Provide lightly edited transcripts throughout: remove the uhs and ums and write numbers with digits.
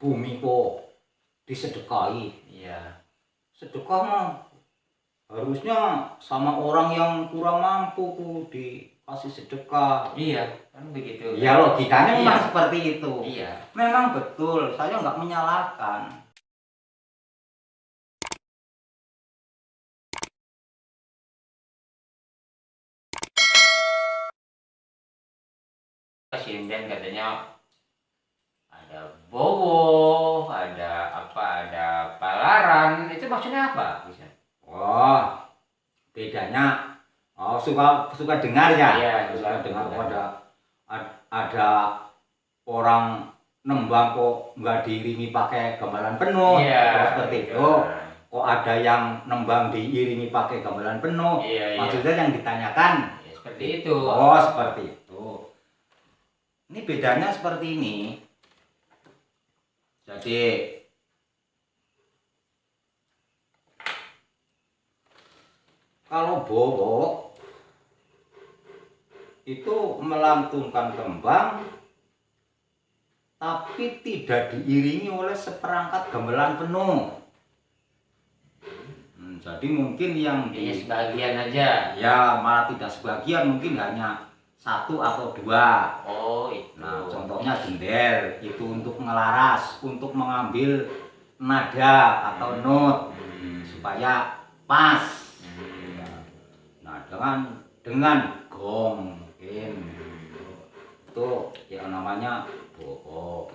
bumi kok disedekahi. Iya. Sedekah mah harusnya sama orang yang kurang mampu tuh dikasih sedekah. Iya, kan begitu. Ya logikanya memang Iya. seperti itu. Iya. Memang betul, saya nggak menyalahkan. Sinden katanya ada bowo, ada apa, ada palaran, itu maksudnya apa? Bisa? Oh, bedanya, suka dengar ya? Iya, suka dengar. dengar. Ada orang nembang kok nggak diiringi pakai gamelan penuh. Iya, seperti itu. Kok ada yang nembang diiringi pakai gamelan penuh. Iya. Maksudnya yang ditanyakan Ya, seperti itu. Oh, seperti itu. Ini bedanya seperti ini. Jadi kalau bowo itu melantunkan tembang tapi tidak diiringi oleh seperangkat gamelan penuh. Jadi mungkin yang sebagian aja. Ya, malah tidak sebagian, mungkin hanya 1 atau 2. Oh, itu. Nah, contohnya jender itu untuk ngelaras, untuk mengambil nada atau not supaya pas. Nah, dengan gong mungkin itu yang namanya bowo.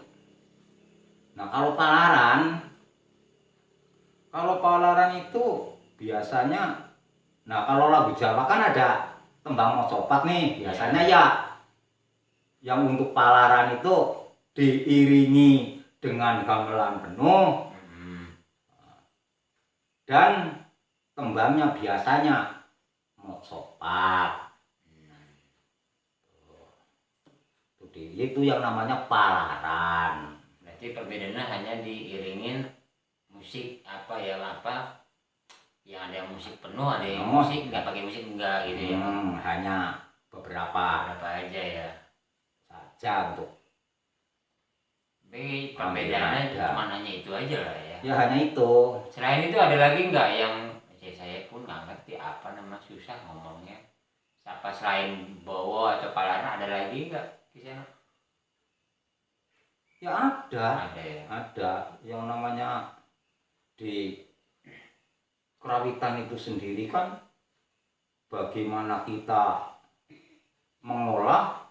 Nah, kalau palaran itu biasanya, nah kalau lagu Jawa kan ada tembang mocopat nih, biasanya ya yang untuk palaran itu diiringi dengan gamelan penuh dan tembangnya biasanya mocopat. Itu yang namanya palaran. Berarti perbedaannya hanya diiringin musik apa yang ada yang musik penuh, ada yang musik nggak pakai musik enggak gitu ya. Hanya beberapa aja ya saja untuk. Tapi perbedaannya cuma hanya itu aja lah ya. Ya hanya itu. Selain itu ada lagi nggak yang saya pun nggak ngerti apa nama, susah ngomongnya. Apa selain bowo atau palaran ada lagi nggak di sana? Ya ada. Ya? Ada yang namanya di kerawitan itu sendiri kan bagaimana kita mengolah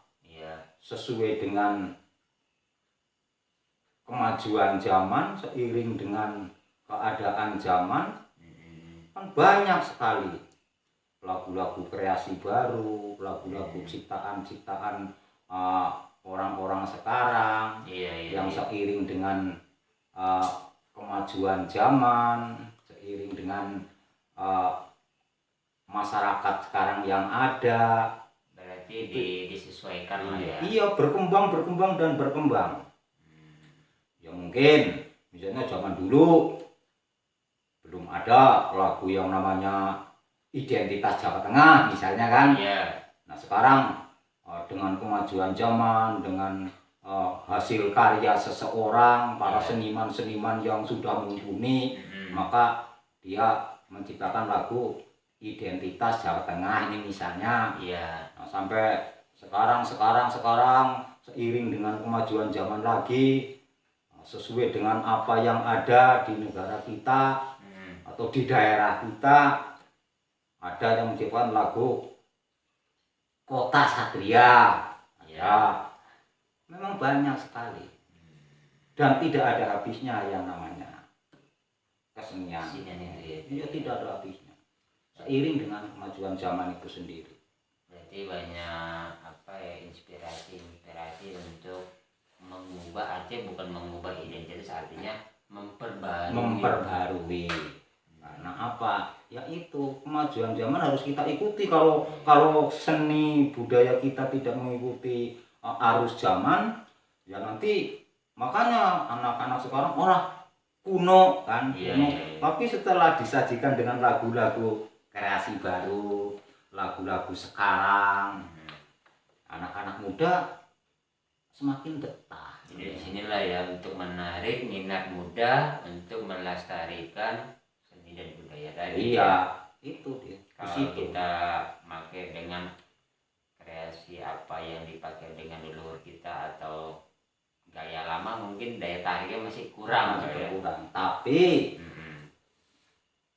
sesuai dengan kemajuan zaman, seiring dengan keadaan zaman. Kan banyak sekali lagu-lagu kreasi baru, lagu-lagu ciptaan-ciptaan orang-orang sekarang yang seiring dengan kemajuan zaman, seiring dengan masyarakat sekarang yang ada. Berarti disesuaikan lah ya. Iya, berkembang dan berkembang. Ya mungkin misalnya zaman dulu belum ada lagu yang namanya Identitas Jawa Tengah misalnya kan. Nah sekarang dengan kemajuan zaman, dengan hasil karya seseorang, para seniman-seniman yang sudah mumpuni, maka dia menciptakan lagu Identitas Jawa Tengah ini misalnya. Nah, sampai sekarang seiring dengan kemajuan zaman lagi, sesuai dengan apa yang ada di negara kita atau di daerah kita, ada yang menciptakan lagu Kota Satria. Ya, memang banyak sekali dan tidak ada habisnya yang namanya kesenian. Ya, tidak ada habisnya seiring dengan kemajuan zaman itu sendiri. Berarti banyak inspirasi untuk mengubah, artinya bukan mengubah identitas, artinya memperbarui. Karena apa? Ya itu kemajuan zaman harus kita ikuti. Kalau seni budaya kita tidak mengikuti arus zaman, ya nanti makanya anak-anak sekarang kuno kan. Tapi setelah disajikan dengan lagu-lagu kreasi baru, lagu-lagu sekarang, anak-anak muda semakin betah. Jadi sinilah ya untuk menarik minat muda untuk melestarikan seni dan budaya tadi. Iya, itu dia. Di Kalau situ. kita pakai dengan kreasi apa yang dipakai dengan leluhur kita atau gaya lama, mungkin daya tariknya masih kurang Masih ya. berkurang. Tapi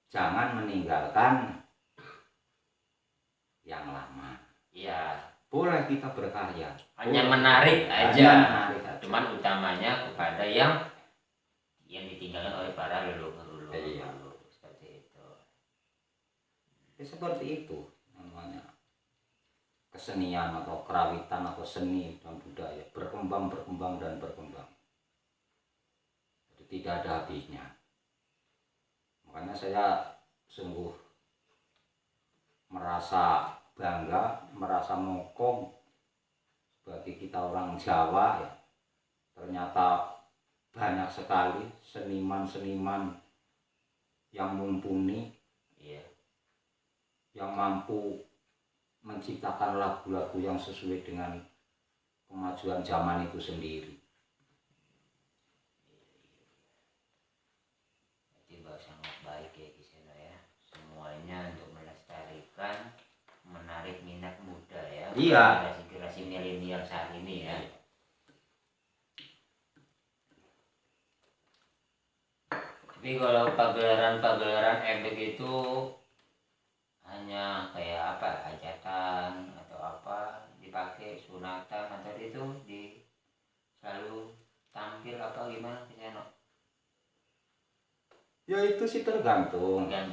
jangan meninggalkan yang lama. Iya, Boleh kita berkarya. hanya Boleh. menarik Hanya aja. menarik aja. Cuman utamanya kepada yang ditinggalkan oleh para leluhur. Iya. Seperti itu. Ya, seperti itu namanya kesenian atau kerawitan atau seni dan budaya berkembang dan berkembang. Jadi tidak ada habisnya. Makanya saya sungguh merasa bangga, merasa mokong sebagai kita orang Jawa ya. Ternyata banyak sekali seniman-seniman yang mumpuni, Iya. yang mampu menciptakan lagu-lagu yang sesuai dengan kemajuan zaman itu sendiri. Jadi sangat baik ya Kiseno ya. Semuanya untuk melestarikan, menarik minat muda ya. Iya. Generasi milenial saat ini ya. Tapi kalau pagelaran ebek itu hanya kayak apa, hajatan atau apa, dipakai sunatan atau itu selalu tampil apa gimana Kiseno? Ya itu sih tergantung Ya.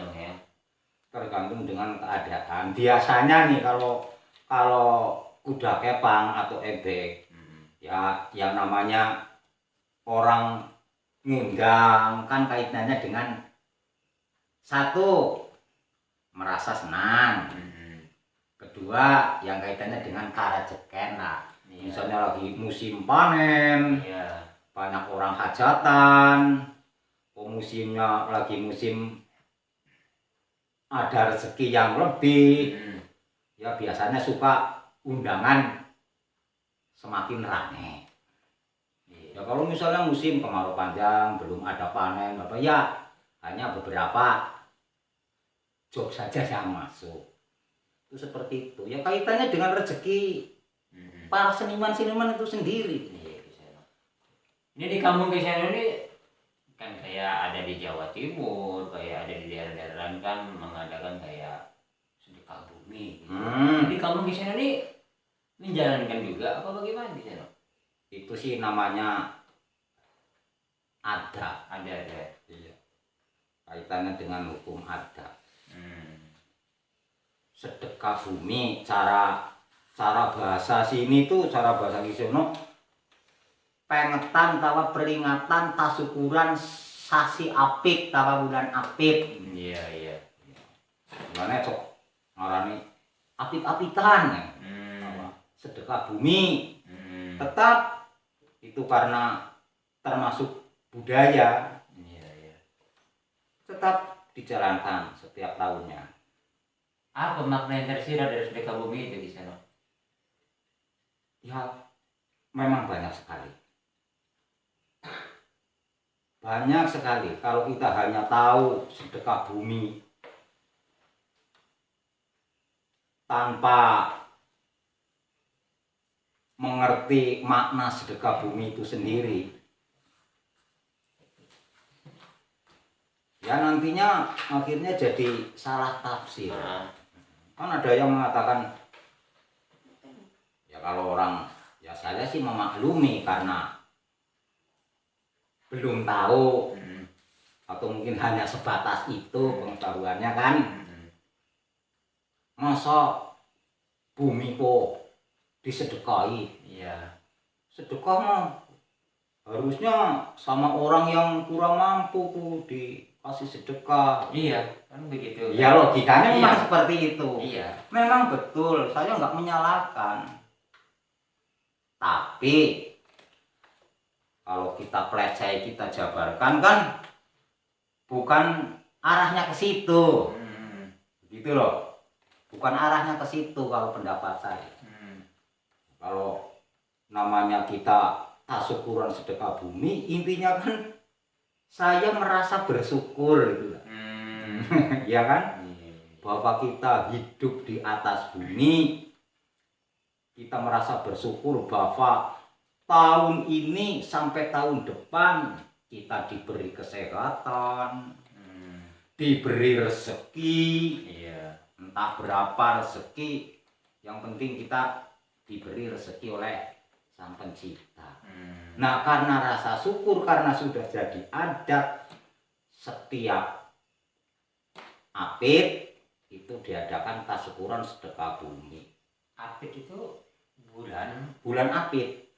Tergantung dengan keadaan. Biasanya nih kalau kuda kepang atau ebek, ya yang namanya orang ngundang kan kaitannya dengan satu, merasa senang. Kedua, yang kaitannya dengan karajeken lah. Iya. Misalnya lagi musim panen, Iya. banyak orang hajatan, musimnya lagi musim ada rezeki yang lebih, ya biasanya suka undangan semakin ramai. Ya kalau misalnya musim kemarau panjang, belum ada panen, apa ya hanya beberapa job saja yang masuk. Itu seperti itu. Ya kaitannya dengan rezeki para seniman-seniman itu sendiri. Ini di kampung Kiseno ini kan kayak ada di Jawa Timur, kayak ada di daerah-daerah lain kan mengadakan kayak sedekah bumi. Di kampung Kiseno ini menjalankan juga apa bagaimana Kiseno? Itu sih namanya ada. Iya. Kaitannya dengan hukum adat. Sedekah bumi, cara bahasa sini tuh, cara bahasa Kiseno pengetan tawa peringatan tasyukuran sasi apik tawa bulan apik. Iya. Gimana cok ngarani apik-apikan sedekah bumi. Tetap itu karena termasuk budaya. Iya. Tetap dijalankan setiap tahunnya. Apa makna yang tersirat dari sedekah bumi itu Kiseno? Ya memang banyak sekali. Banyak sekali. Kalau kita hanya tahu sedekah bumi tanpa mengerti makna sedekah bumi itu sendiri, ya nantinya akhirnya jadi salah tafsir. Kan ada yang mengatakan, ya kalau orang, ya saya sih memaklumi karena belum tahu atau mungkin hanya sebatas itu pengetahuannya kan. Masa bumi kok disedekahi? Iya. Sedekah mah harusnya sama orang yang kurang mampu tuh dikasih sedekah. Iya, kan begitu. Ya logikanya memang Iya. seperti itu. Iya. Memang betul, saya nggak menyalahkan. Tapi kalau kita pelajari, kita jabarkan kan bukan arahnya ke situ. Gitu loh. Bukan arahnya ke situ kalau pendapat saya. Kalau namanya kita tasyukuran sedekah bumi, intinya kan saya merasa bersyukur gitu lah. Ya kan? Bahwa kita hidup di atas bumi, kita merasa bersyukur bahwa tahun ini sampai tahun depan kita diberi kesehatan, diberi rezeki, entah berapa rezeki, yang penting kita diberi rezeki oleh Sang Pencipta. Nah, karena rasa syukur, karena sudah jadi adat setiap Apit itu diadakan tasyukuran sedekah bumi. Apit itu bulan Apit.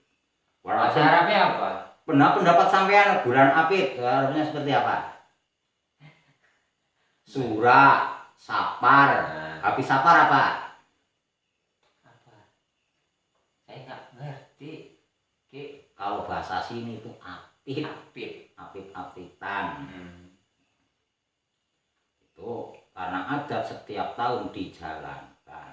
Bahasa Arabnya apa? Pendapat sampean bulan Apit harusnya seperti apa? Sura, Sapar. Habis Sapar apa? Saya nggak ngerti. Kalau bahasa sini itu Apit. Apit-apitan. Itu karena adat setiap tahun dijalankan.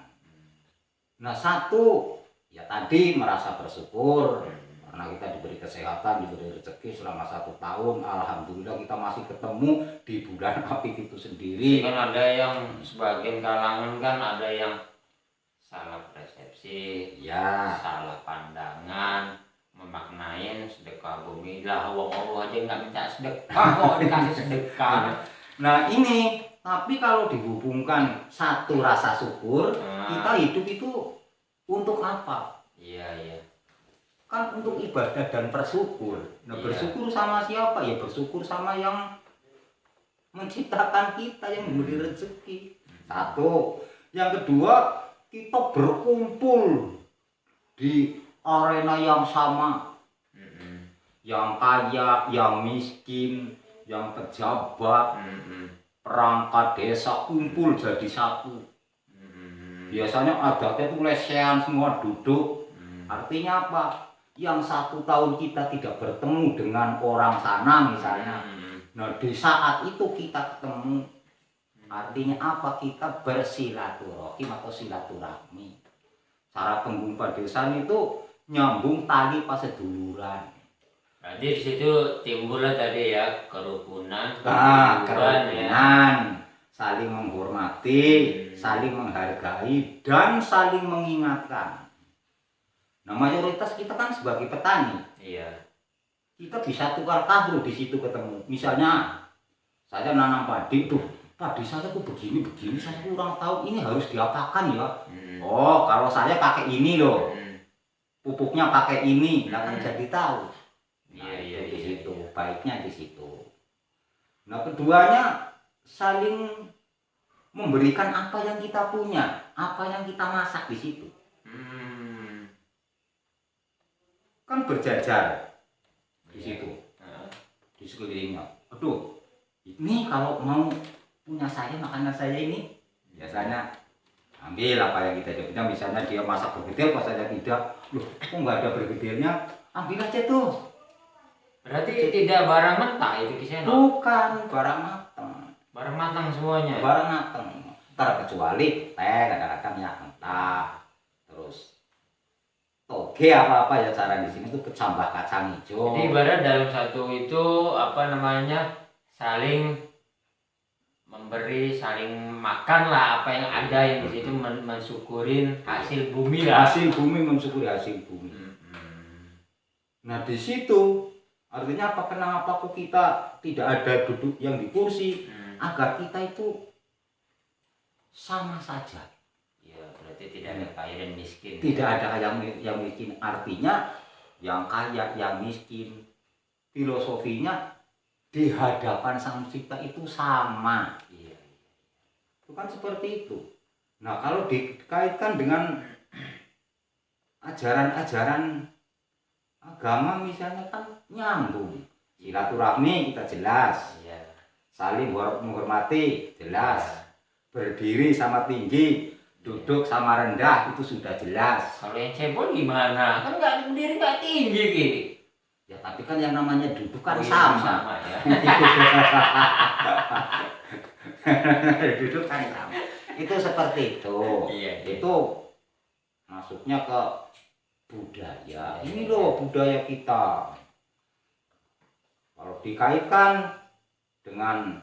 Nah, satu ya tadi merasa bersyukur karena kita diberi kesehatan, diberi rezeki selama 1 tahun. Alhamdulillah kita masih ketemu di bulan Apit itu sendiri. Kan ada yang sebagian kalangan kan ada yang salah persepsi, ya, salah pandangan, memaknain sedekah bumi lah, Allah aja nggak minta sedekah kok dikasih sedekah. Nah ini, tapi kalau dihubungkan satu rasa syukur, kita hidup itu untuk apa? Iya. Kan untuk ibadah dan bersyukur. Nah bersyukur sama siapa? Ya bersyukur sama yang menciptakan kita, yang memberi rezeki. Satu. Yang kedua, kita berkumpul di arena yang sama. Yang kaya, yang miskin, yang pejabat, perangkat desa kumpul jadi satu. Biasanya adatnya itu lesehan semua duduk. Artinya apa? Yang 1 tahun kita tidak bertemu dengan orang sana misalnya. Nah di saat itu kita ketemu, artinya apa? Kita bersilaturahim atau silaturahmi. Cara penggumpa desa itu nyambung tali paseduluran. Jadi di situ timbullah tadi ya kerukunan, kerukunan, saling menghormati, saling menghargai, dan saling mengingatkan. Nah mayoritas kita kan sebagai petani, kita bisa tukar kahru di situ ketemu. Misalnya saya nanam padi, padi saya tuh begini, saya kurang tahu ini harus diapakan ya. Oh kalau saya pakai ini loh, pupuknya pakai ini, lah kan jadi tahu. Nah, di situ baiknya di situ. Nah keduanya saling memberikan apa yang kita punya, apa yang kita masak di situ. Kan berjajar di situ, di sekelilingnya. Aduh, ini kalau mau punya saya, makanan saya ini biasanya ambil apa yang kita punya. Misalnya dia masak bergedel, pas saya tidak, loh kok nggak ada bergedelnya, ambil aja tuh. Berarti tidak barang mentah itu kisahnya? Bukan, barang matang. Barang matang semuanya? Barang matang. Terkecuali teh kadang-kadang ya mentah. Terus toge apa-apa ya cara di sini tuh kecambah kacang hijau. Jadi ibarat dalam satu itu apa namanya saling memberi, saling makan lah apa yang ada yang di situ, mensyukurin hasil bumi lah. Hasil bumi, mensyukuri hasil bumi. Nah di situ artinya apa? Kenapa kok kita tidak ada duduk yang di kursi? Agar kita itu sama saja. Ya berarti tidak ada kaya dan miskin. Tidak ada yang miskin. Artinya yang kaya, yang miskin, filosofinya di hadapan Sang Pencipta itu sama. Itu kan seperti itu. Nah kalau dikaitkan dengan ajaran-ajaran agama misalnya kan nyambung. Silaturahmi kita jelas, saling menghormati jelas, berdiri sama tinggi, duduk sama rendah itu sudah jelas. Kalau yang cebol gimana? Kan nggak berdiri nggak tinggi gitu. Ya tapi kan yang namanya duduk kan sama ya. Duduk kan sama. Itu seperti itu. Itu masuknya ke budaya. Ini loh budaya kita. Kalau dikaitkan dengan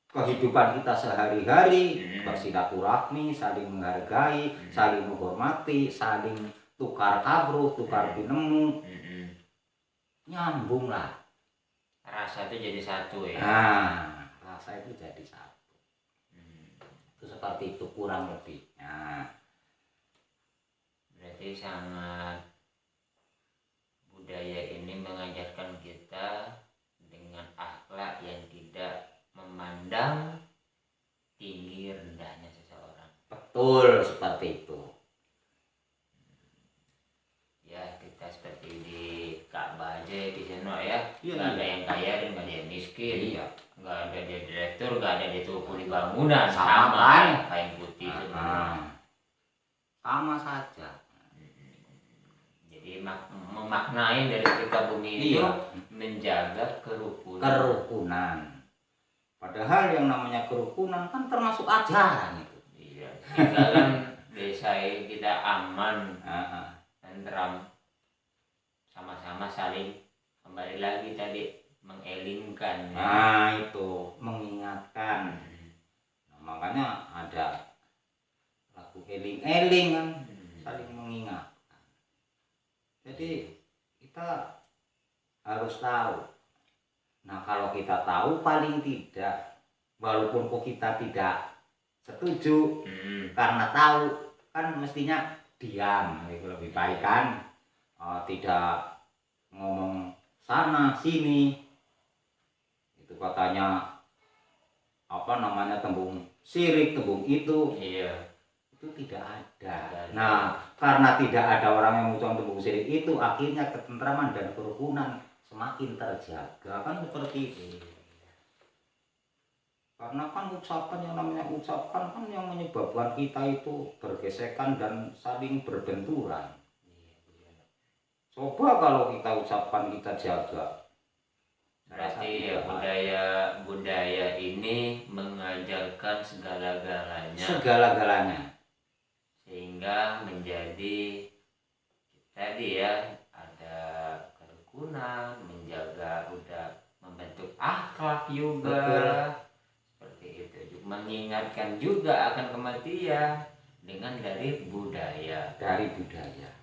kehidupan kita sehari-hari, bersilaturahmi, saling menghargai, saling menghormati, saling tukar kabruh, tukar pinemu, nyambung lah. Rasa itu jadi satu ya. Nah, rasa itu jadi satu. Itu seperti itu kurang lebihnya. Berarti sangat budaya ini mengajarkan kita dengan akhlak yang tidak memandang tinggi rendahnya seseorang. Betul seperti itu. Ya kita seperti di Ka'bah aja di sana ya. Iya, Nggak ada iya. yang kaya dan nggak ada yang miskin. Iya. Nggak ada dia direktur, nggak ada dia tuh kuli bangunan. Sama kan? Kain putih semua. Sama saja. Jadi memaknai dari kita bumi itu Iya. menjaga kerukunan. Kerukunan. Padahal yang namanya kerukunan kan termasuk ajaran itu. Iya. Kita kan desa kita aman, tentram, sama-sama saling kembali lagi tadi mengelingkan. Nah itu mengingatkan. Nah, makanya ada lagu eling-eling kan, saling mengingatkan. Jadi kita harus tahu. Nah kalau kita tahu paling tidak, walaupun kok kita tidak setuju, karena tahu kan mestinya diam, itu lebih baik kan. Tidak ngomong sana sini, itu katanya apa namanya tembung syirik, tembung itu. Iya. Itu tidak ada. Nah karena tidak ada orang yang mengucapkan tembung syirik itu, akhirnya ketentraman dan kerukunan semakin terjaga kan seperti itu. Karena kan ucapan yang namanya ucapan kan yang menyebabkan kita itu bergesekan dan saling berbenturan. Coba kalau kita ucapkan kita jaga. Berarti ya budaya ini mengajarkan segala-galanya. Segala-galanya. Sehingga menjadi tadi ya ada kerukunan, menjaga udah membentuk akhlak juga. Betul. Seperti itu. Mengingatkan juga akan kematian dengan dari budaya. Dari budaya.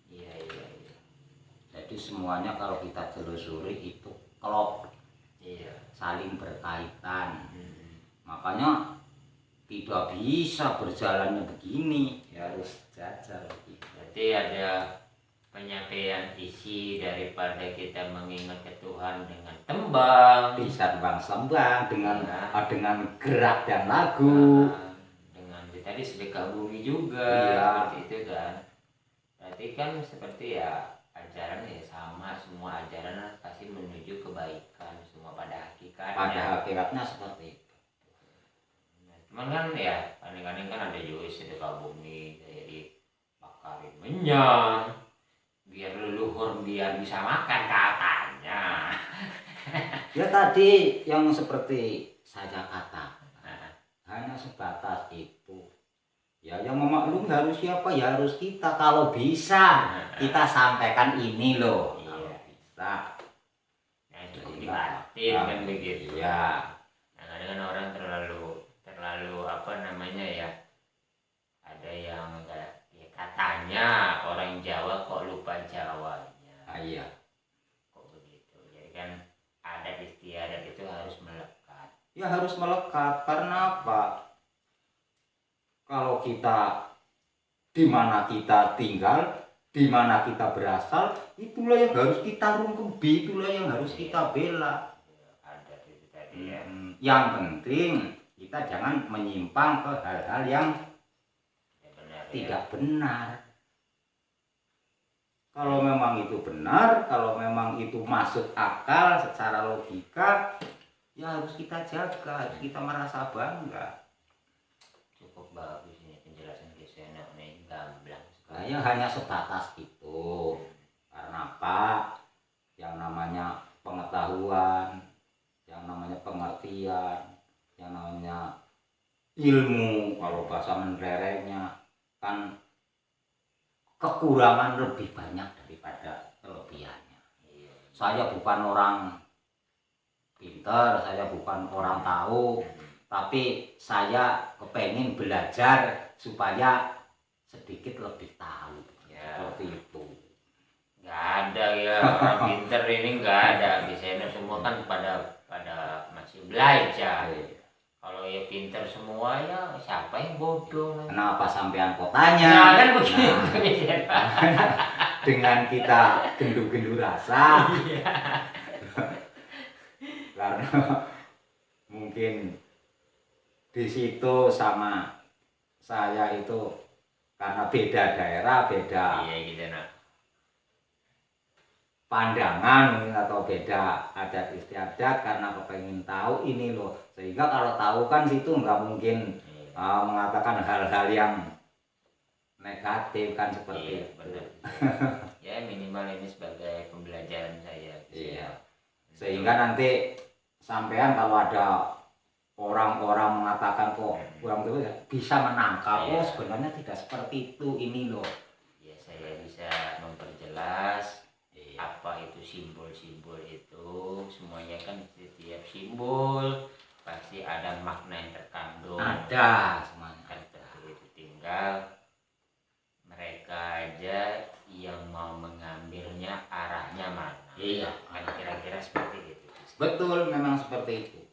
Iya. Jadi semuanya kalau kita telusuri itu klop. Iya. Saling berkaitan. Makanya tidak bisa berjalannya begini, ya harus jajar begitu. Berarti ada penyampaian isi daripada kita mengingat ke Tuhan dengan tembang, Bisa sembang dengan Ya. dengan gerak dan lagu. dengan tadi sedekah bumi juga. Iya. Seperti itu kan. Berarti kan seperti ya ajaran ya sama, semua ajaran pasti menuju kebaikan semua pada hakikatnya. Pada hakikatnya seperti itu. Cuman kan ya kadang-kadang kan ada juga sedekah bumi kayak dibakarin menyan biar leluhur biar bisa makan katanya. Ya tadi yang seperti saya katakan, hanya sebatas itu. Ya yang memaklumi harus siapa? Ya harus kita. Kalau bisa kita sampaikan ini loh. Iya. Kalau bisa. Nah cukup dibatin kan begitu. Iya. Nah kadang-kadang orang terlalu apa namanya ya, ada yang ya katanya orang Jawa kok lupa Jawanya. Iya. Kok begitu. Jadi kan adat istiadat itu harus melekat. Ya harus melekat. Karena apa? Kalau kita di mana kita tinggal, di mana kita berasal, itulah yang harus kita rungkebi, itulah yang harus kita bela. Adat itu tadi ya. Yang penting kita jangan menyimpang ke hal-hal yang Ya benar, tidak benar. Kalau memang itu benar, kalau memang itu masuk akal secara logika, ya harus kita jaga, harus kita merasa bangga. Cukup bagus ini penjelasan Kisena nih, gamblang sekali. Saya hanya sebatas itu. Karena apa? Yang namanya pengetahuan, yang namanya pengertian, yang namanya ilmu, kalau bahasa menterengnya kan kekurangan lebih banyak daripada kelebihannya. Iya. Saya bukan orang pinter, saya bukan orang tahu, tapi saya kepengen belajar supaya sedikit lebih tahu. Ya. Seperti itu. Nggak ada ya orang pinter ini, nggak ada. Desainer semua kan pada masih belajar. Kalau ya pinter semua ya siapa yang bodoh? Kenapa sampean kok tanya? Nah, kan begitu. Dengan kita gendu-gendu rasa. Iya. Karena mungkin di situ sama saya itu karena beda daerah, beda Iya gitu nak. pandangan mungkin, atau beda adat istiadat, karena kepengen tahu ini loh, sehingga kalau tahu kan situ nggak mungkin mengatakan hal-hal yang negatif kan, seperti Iya, benar. Ya minimal ini sebagai pembelajaran saya. Iya. Sehingga nanti sampean kalau ada orang-orang mengatakan kok kurang itu bisa menangkap, oh sebenarnya tidak seperti itu ini loh. Ya saya bisa memperjelas apa itu simbol-simbol itu, semuanya kan setiap simbol pasti ada makna yang terkandung. Ada semuanya. Kan seperti itu, tinggal mereka aja yang mau mengambilnya arahnya mana. Iya. Kan kira-kira seperti itu. Betul, memang seperti itu.